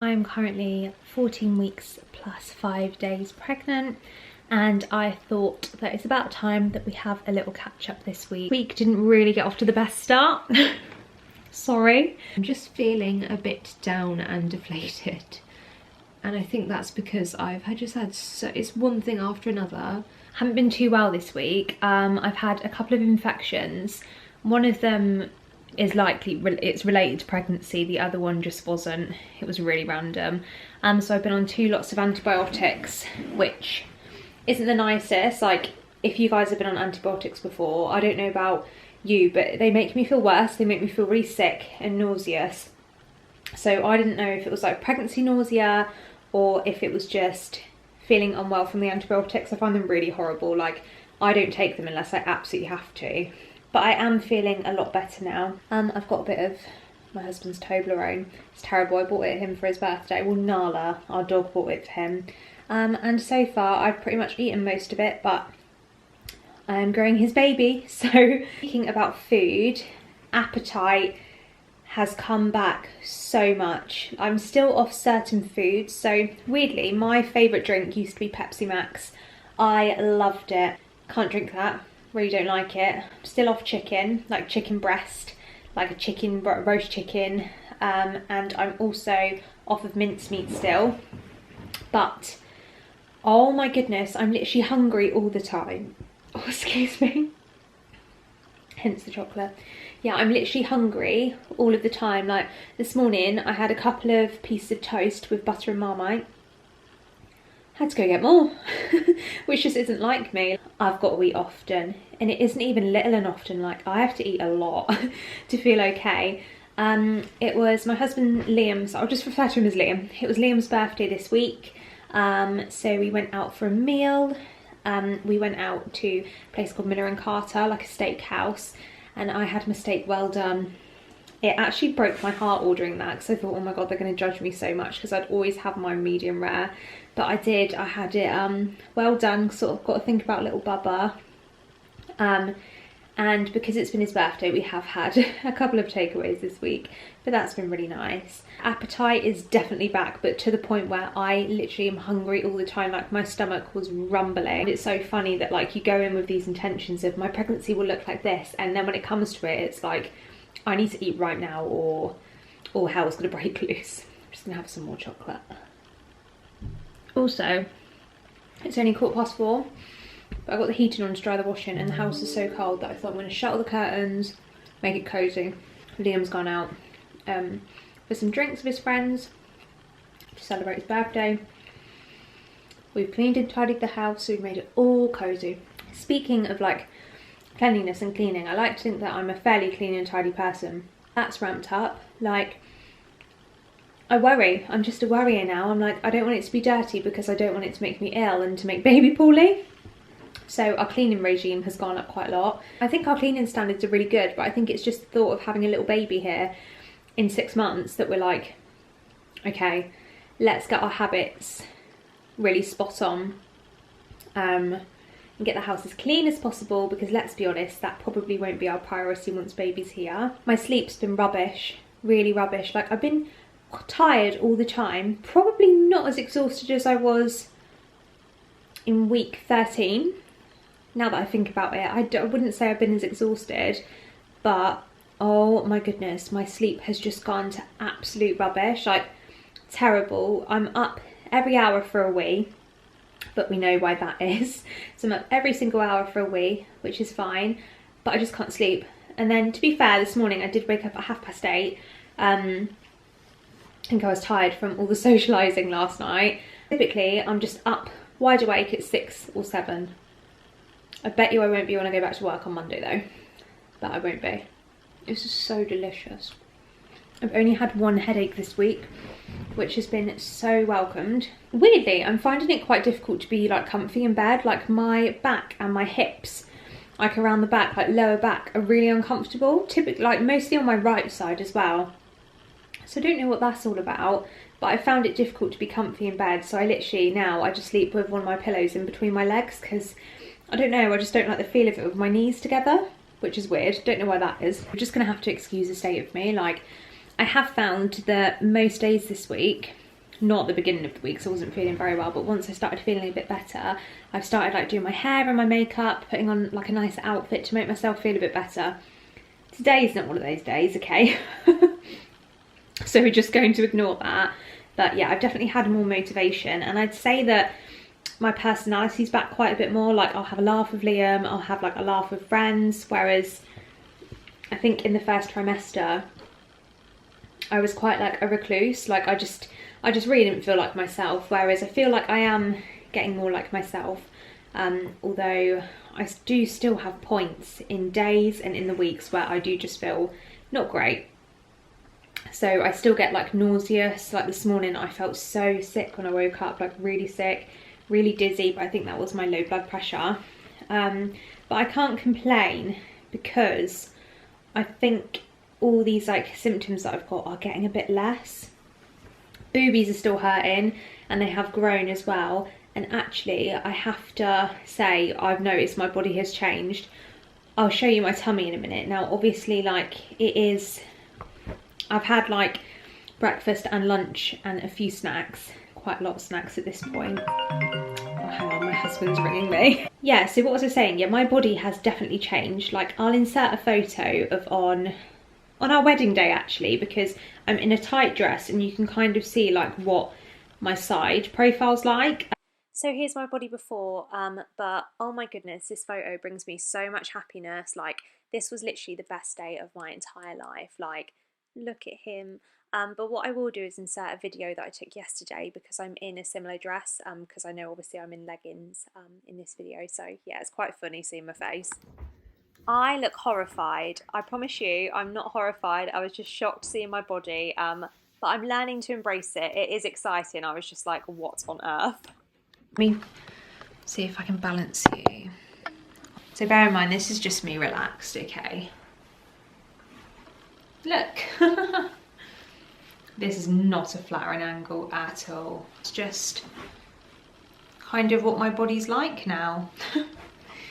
I'm currently 14 weeks plus 5 days pregnant, and I thought that it's about time that we have a little catch up this week. Week didn't really get off to the best start. Sorry. I'm just feeling a bit down and deflated. And I think that's because I've just had it's one thing after another. Haven't been too well this week. I've had a couple of infections. One of them is it's related to pregnancy, the other one just wasn't. It was really random. So I've been on 2 lots of antibiotics, which isn't the nicest. Like, if you guys have been on antibiotics before, I don't know about you, but they make me feel worse. They make me feel really sick and nauseous. So I didn't know if it was like pregnancy nausea or if it was just feeling unwell from the antibiotics. I find them really horrible. Like, I don't take them unless I absolutely have to. But I am feeling a lot better now. I've got a bit of my husband's Toblerone. It's terrible. I bought it him for his birthday. Well, Nala, our dog, bought it for him. And so far, I've pretty much eaten most of it, but I am growing his baby. So, thinking about food, appetite has come back so much. I'm still off certain foods. So, weirdly, my favourite drink used to be Pepsi Max. I loved it. Can't drink that. Really don't like it. Still off chicken, like chicken breast, like a chicken roast chicken, and I'm also off of mincemeat still. But oh my goodness, I'm literally hungry all the time. Oh, excuse me. Hence the chocolate. Yeah, I'm literally hungry all of the time. Like this morning, I had a couple of pieces of toast with butter and Marmite. Had to go get more, which just isn't like me. I've got to eat often, and it isn't even little and often. Like, I have to eat a lot to feel okay. It was my husband Liam's, I'll just refer to him as Liam. It was Liam's birthday this week, so we went out for a meal. We went out to a place called Miller and Carter, like a steakhouse, and I had my steak well done. It actually broke my heart ordering that because I thought, oh my god, they're going to judge me so much because I'd always have my medium rare. But I did, I had it well done, sort of got to think about little Bubba. And because it's been his birthday, we have had a couple of takeaways this week, but that's been really nice. Appetite is definitely back, but to the point where I literally am hungry all the time. Like, my stomach was rumbling. And it's so funny that, like, you go in with these intentions of my pregnancy will look like this, and then when it comes to it, it's like, I need to eat right now or hell's gonna break loose. I'm just gonna have some more chocolate. Also, it's only 4:15, but I got the heating on to dry the washing, and the house is so cold that I thought I'm gonna shut all the curtains, make it cozy. Liam's gone out for some drinks with his friends to celebrate his birthday. We've cleaned and tidied the house, so we've made it all cozy. Speaking of, like, cleanliness and cleaning, I like to think that I'm a fairly clean and tidy person. That's ramped up. Like, I worry. I'm just a worrier now. I'm like, I don't want it to be dirty because I don't want it to make me ill and to make baby poorly. So our cleaning regime has gone up quite a lot. I think our cleaning standards are really good, but I think it's just the thought of having a little baby here in 6 months that we're like, okay, let's get our habits really spot on. And get the house as clean as possible, because let's be honest, that probably won't be our priority once baby's here. My sleep's been rubbish, really rubbish. Like, I've been tired all the time, probably not as exhausted as I was in week 13. Now that I think about it, I wouldn't say I've been as exhausted, but oh my goodness, my sleep has just gone to absolute rubbish, like terrible. I'm up every hour for a wee, but we know why that is. So I'm up every single hour for a wee, which is fine, but I just can't sleep. And then, to be fair, this morning I did wake up at 8:30. I think I was tired from all the socialising last night. Typically, I'm just up wide awake at 6 or 7. I bet you I won't be when I go back to work on Monday though, but I won't be. This is so delicious. I've only had one headache this week, which has been so welcomed. Weirdly, I'm finding it quite difficult to be like comfy in bed. Like, my back and my hips, like around the back, like lower back, are really uncomfortable. Typically, like mostly on my right side as well. So I don't know what that's all about, but I found it difficult to be comfy in bed. So I literally now, I just sleep with one of my pillows in between my legs because I don't know, I just don't like the feel of it with my knees together, which is weird. Don't know why that is. I'm just gonna have to excuse the state of me. Like, I have found that most days this week, not the beginning of the week, so I wasn't feeling very well, but once I started feeling a bit better, I've started like doing my hair and my makeup, putting on like a nice outfit to make myself feel a bit better. Today's not one of those days, okay? So we're just going to ignore that. But yeah, I've definitely had more motivation, and I'd say that my personality's back quite a bit more. Like, I'll have a laugh with Liam, I'll have like a laugh with friends, whereas I think in the first trimester I was quite like a recluse. Like I just really didn't feel like myself, whereas I feel like I am getting more like myself, although I do still have points in days and in the weeks where I do just feel not great. So I still get like nauseous. Like this morning I felt so sick when I woke up, like really sick, really dizzy, but I think that was my low blood pressure. But I can't complain because I think all these like symptoms that I've got are getting a bit less. Boobies are still hurting and they have grown as well, and actually I have to say I've noticed my body has changed. I'll show you my tummy in a minute. Now obviously like I've had like breakfast and lunch and a few snacks, quite a lot of snacks at this point. Oh, hang on, my husband's ringing me. Yeah, so what was I saying? Yeah, my body has definitely changed. Like I'll insert a photo of on our wedding day actually, because I'm in a tight dress and you can kind of see like what my side profile's like. So here's my body before, but oh my goodness, this photo brings me so much happiness. Like this was literally the best day of my entire life. Like, look at him. But what I will do is insert a video that I took yesterday because I'm in a similar dress, because I know obviously I'm in leggings in this video, so yeah, it's quite funny seeing my face. I look horrified. I promise you I'm not horrified. I was just shocked seeing my body, but I'm learning to embrace it. It is exciting. I was just like, what on earth? Let me see if I can balance you. So bear in mind, this is just me relaxed, okay? Look. This is not a flattering angle at all. It's just kind of what my body's like now.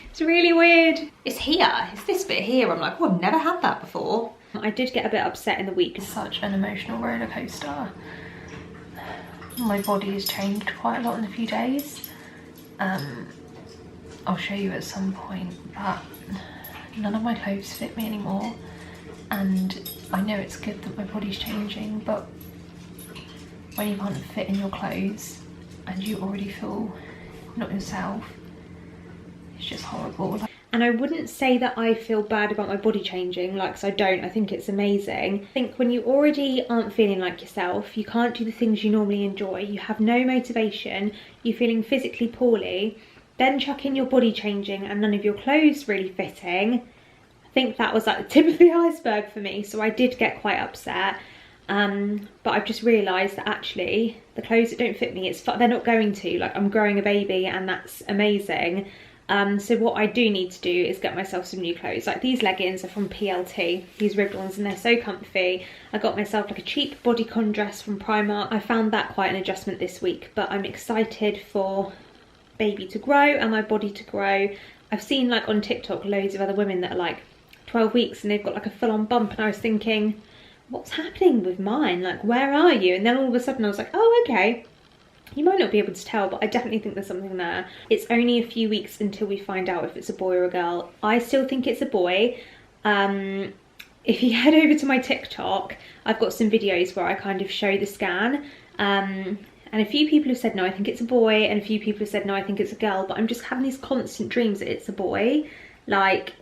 It's really weird. It's here, it's this bit here. I'm like, oh, I've never had that before. I did get a bit upset in the week. It's such an emotional roller coaster. My body has changed quite a lot in a few days. I'll show you at some point, but none of my clothes fit me anymore. And I know it's good that my body's changing, but when you can't fit in your clothes and you already feel not yourself, it's just horrible. And I wouldn't say that I feel bad about my body changing, like, 'cause I don't. I think it's amazing. I think when you already aren't feeling like yourself, you can't do the things you normally enjoy, you have no motivation, you're feeling physically poorly, then chuck in your body changing and none of your clothes really fitting. I think that was like the tip of the iceberg for me, so I did get quite upset. But I've just realised that actually the clothes that don't fit me, they're not going to. Like, I'm growing a baby and that's amazing. So what I do need to do is get myself some new clothes. Like, these leggings are from PLT, these ribbed ones, and they're so comfy. I got myself like a cheap bodycon dress from Primark. I found that quite an adjustment this week, but I'm excited for baby to grow and my body to grow. I've seen like on TikTok loads of other women that are like 12 weeks and they've got like a full-on bump, and I was thinking, what's happening with mine? Like, where are you? And then all of a sudden I was like, oh, okay. You might not be able to tell, but I definitely think there's something there. It's only a few weeks until we find out if it's a boy or a girl. I still think it's a boy. If you head over to my TikTok, I've got some videos where I kind of show the scan. And a few people have said, no, I think it's a boy. And a few people have said, no, I think it's a girl. But I'm just having these constant dreams that it's a boy. Like,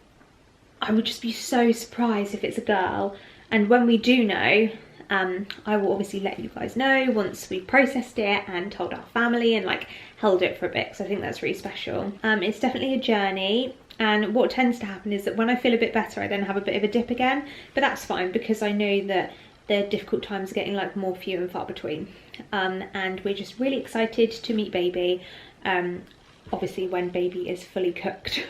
I would just be so surprised if it's a girl. And when we do know, I will obviously let you guys know once we've processed it and told our family and like held it for a bit, because I think that's really special. It's definitely a journey, and what tends to happen is that when I feel a bit better I then have a bit of a dip again, but that's fine because I know that the difficult times are getting like more few and far between. And we're just really excited to meet baby, obviously when baby is fully cooked.